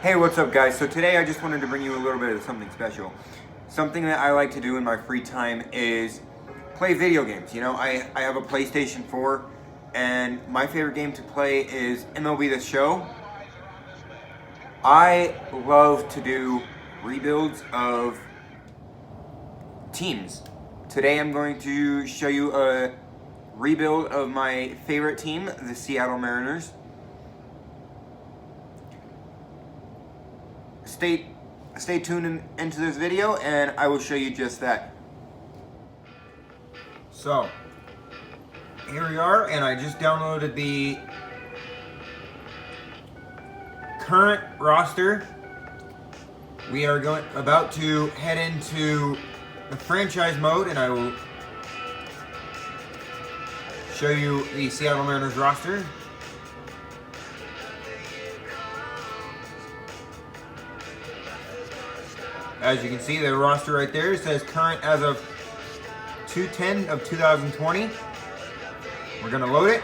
Hey, what's up, guys? So today I just wanted to bring you a little bit of something special. Something that I like to do in my free time is play video games. You know, I have a PlayStation 4, and my favorite game to play is MLB The Show. I love to do rebuilds of teams. Today I'm going to show you a rebuild of my favorite team, the Seattle Mariners. Stay tuned into this video and I will show you just that. So, here we are, and I just downloaded the current roster. We are about to head into the franchise mode, and I will show you the Seattle Mariners roster. As you can see, the roster right there says current as of 2/10 of 2020. We're going to load it.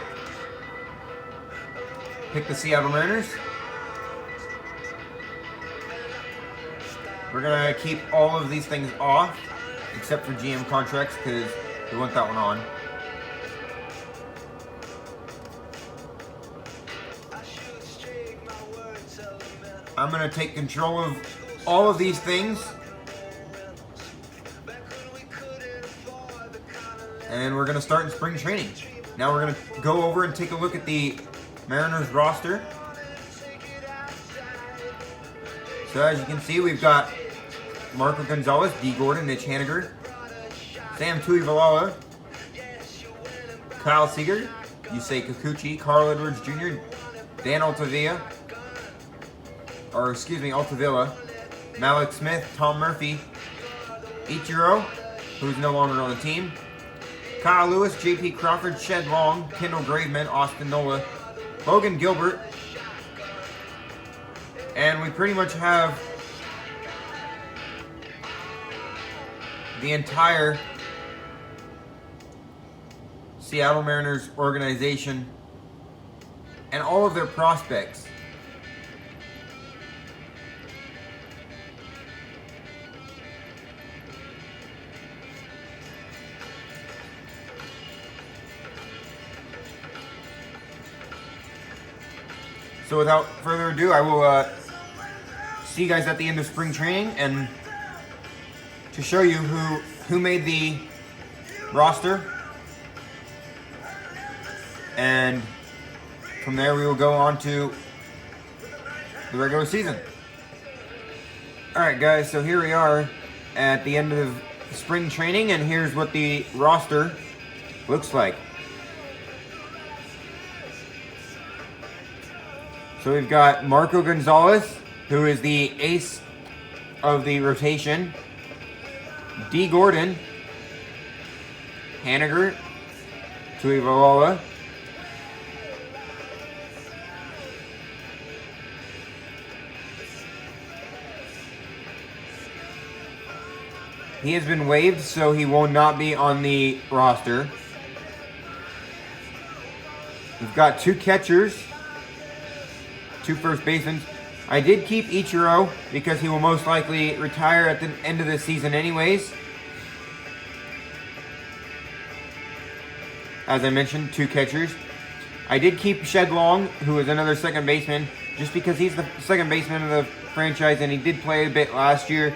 Pick the Seattle Mariners. We're going to keep all of these things off, except for GM contracts, because we want that one on. I'm going to take control of all of these things, and we're going to start in spring training. Now we're going to go over and take a look at the Mariners roster. So as you can see, we've got Marco Gonzalez, D. Gordon, Mitch Haniger, Sam Tuivailala, Kyle Seager, Yusei Kikuchi, Carl Edwards Jr., Dan Altavilla, Malik Smith, Tom Murphy, Ichiro, who's no longer on the team, Kyle Lewis, J.P. Crawford, Shed Long, Kendall Graveman, Austin Nola, Logan Gilbert, and we pretty much have the entire Seattle Mariners organization and all of their prospects. So without further ado, I will see you guys at the end of spring training, and to show you who made the roster. And from there we will go on to the regular season. Alright guys, so here we are at the end of spring training, and here's what the roster looks like. So we've got Marco Gonzalez, who is the ace of the rotation. D. Gordon, Haniger, Tuivailala, he has been waived, so he will not be on the roster. We've got two catchers, two first basemen. I did keep Ichiro because he will most likely retire at the end of the season anyways. As I mentioned, two catchers. I did keep Shed Long, who is another second baseman, just because he's the second baseman of the franchise, and he did play a bit last year.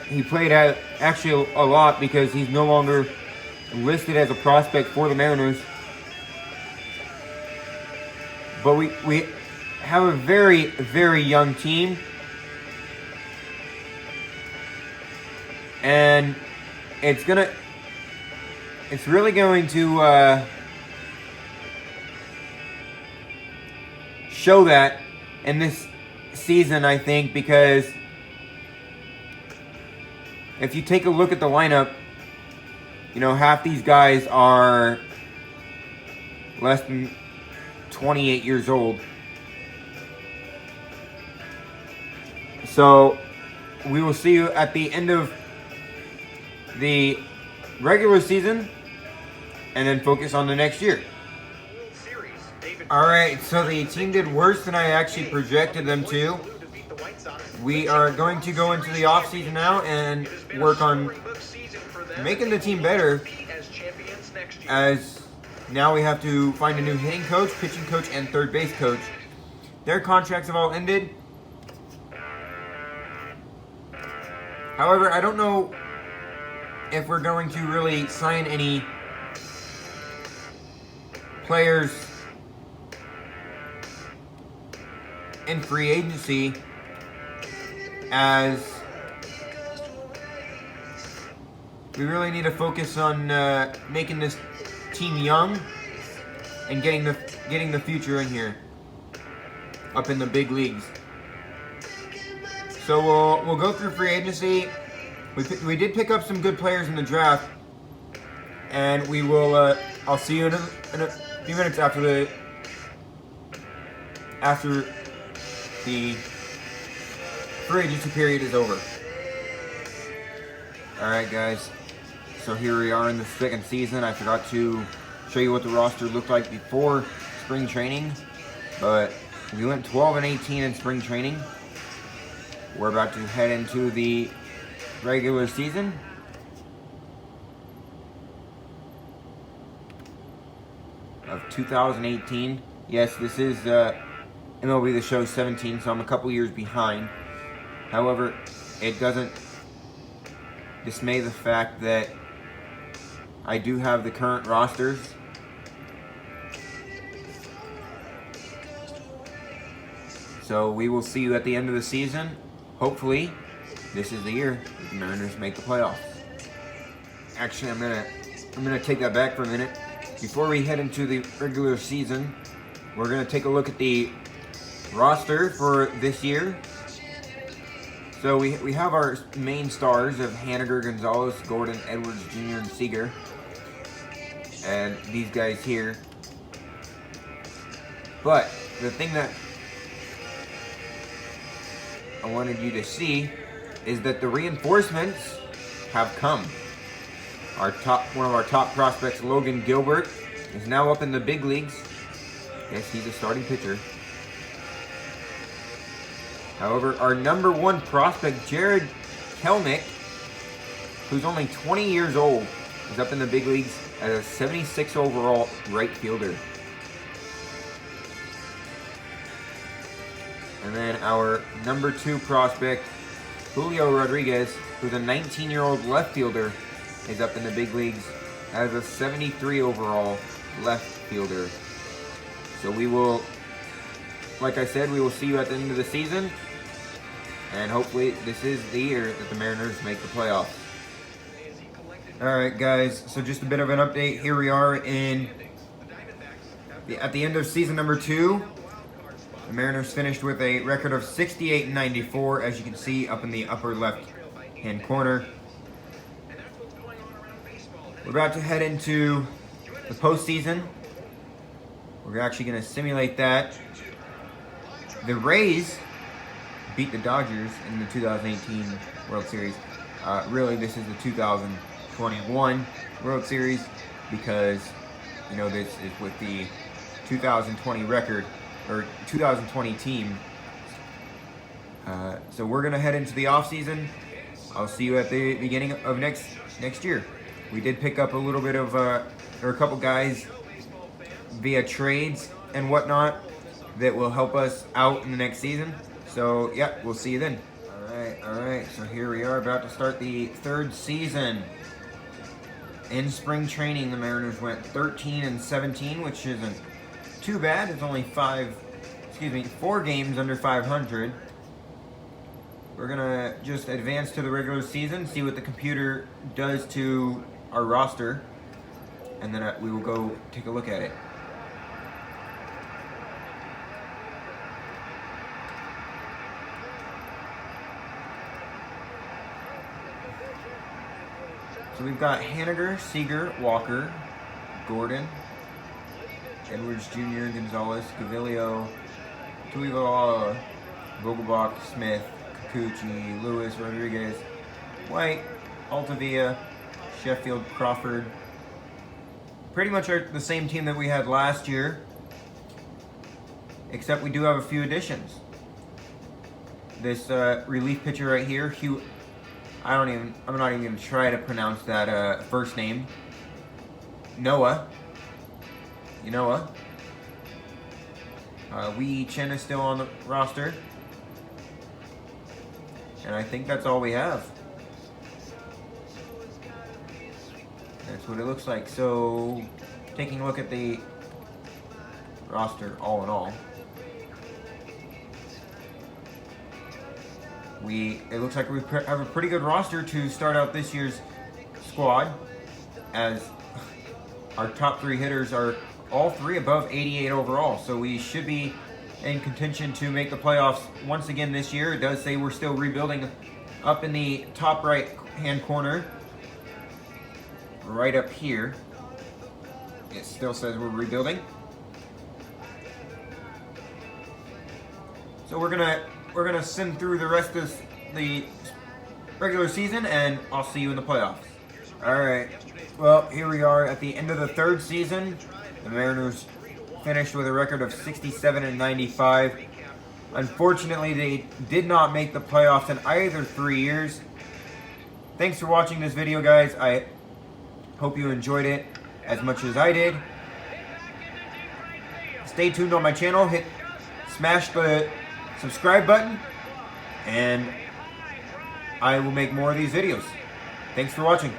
He played actually a lot because he's no longer listed as a prospect for the Mariners. But we have a very, very young team. And it's really going to show that in this season, I think, because if you take a look at the lineup, you know, half these guys are less than 28 years old. So we will see you at the end of the regular season and then focus on the next year. Series, David Alright, so the team did worse than I actually projected them to. We are going to go into the offseason now and work on making the team better, as now we have to find a new hitting coach, pitching coach, and third base coach. Their contracts have all ended. However, I don't know if we're going to really sign any players in free agency, as we really need to focus on making this team young and getting the future in here, up in the big leagues. So we'll go through free agency. We did pick up some good players in the draft, and we will. I'll see you in a few minutes after the free agency period is over. Alright guys, so here we are in the second season. I forgot to show you what the roster looked like before spring training, but we went 12-18 in spring training. We're about to head into the regular season. Of 2018. Yes, this is MLB The Show 17, so I'm a couple years behind. However, it doesn't dismay the fact that I do have the current rosters. So we will see you at the end of the season. Hopefully, this is the year that the Mariners make the playoffs. Actually, I'm gonna take that back for a minute. Before we head into the regular season, we're gonna take a look at the roster for this year. So we have our main stars of Haniger, Gonzalez, Gordon, Edwards Jr., and Seager, and these guys here. But the thing that I wanted you to see is that the reinforcements have come. One of our top prospects, Logan Gilbert, is now up in the big leagues. Yes, he's a starting pitcher. However, our number one prospect, Jared Kelnick, who's only 20 years old, is up in the big leagues as a 76 overall right fielder. And then our number two prospect, Julio Rodriguez, who's a 19-year-old left fielder, is up in the big leagues as a 73 overall left fielder. So we will, like I said, we will see you at the end of the season. And hopefully this is the year that the Mariners make the playoffs. Alright guys, so just a bit of an update. Here we are at the end of season number 2. The Mariners finished with a record of 68-94, as you can see up in the upper left-hand corner. We're about to head into the postseason. We're actually going to simulate that. The Rays beat the Dodgers in the 2018 World Series. Really, this is the 2021 World Series, because, you know, this is with the 2020 record, or 2020 team. So we're going to head into the offseason. I'll see you at the beginning of next year. We did pick up a little bit of, or a couple guys via trades and whatnot that will help us out in the next season. So, yeah, we'll see you then. Alright, so here we are about to start the third season. In spring training, the Mariners went 13-17, which isn't too bad. It's only 4 games under 500. We're gonna just advance to the regular season, see what the computer does to our roster, and then we will go take a look at it. So we've got Haniger, Seager, Walker, Gordon, Edwards Jr., Gonzalez, Gavilio, Tuivola, Vogelbach, Smith, Kikuchi, Lewis, Rodriguez, White, Altavia, Sheffield, Crawford. Pretty much the same team that we had last year. except we do have a few additions. This relief pitcher right here, Hugh. I'm not even gonna try to pronounce that first name. Noah. Wee Chen is still on the roster. And I think that's all we have. That's what it looks like. So, taking a look at the roster all in all, it looks like we have a pretty good roster to start out this year's squad, as our top 3 hitters are all 3 above 88 overall. So we should be in contention to make the playoffs once again this year. It does say we're still rebuilding up in the top right hand corner, right up here. It still says we're rebuilding. So we're gonna sim through the rest of the regular season, and I'll see you in the playoffs. All right. Well, here we are at the end of the 3rd season. The Mariners finished with a record of 67-95. Unfortunately, they did not make the playoffs in either 3 years. Thanks for watching this video, guys. I hope you enjoyed it as much as I did. Stay tuned on my channel. Smash the subscribe button, and I will make more of these videos. Thanks for watching.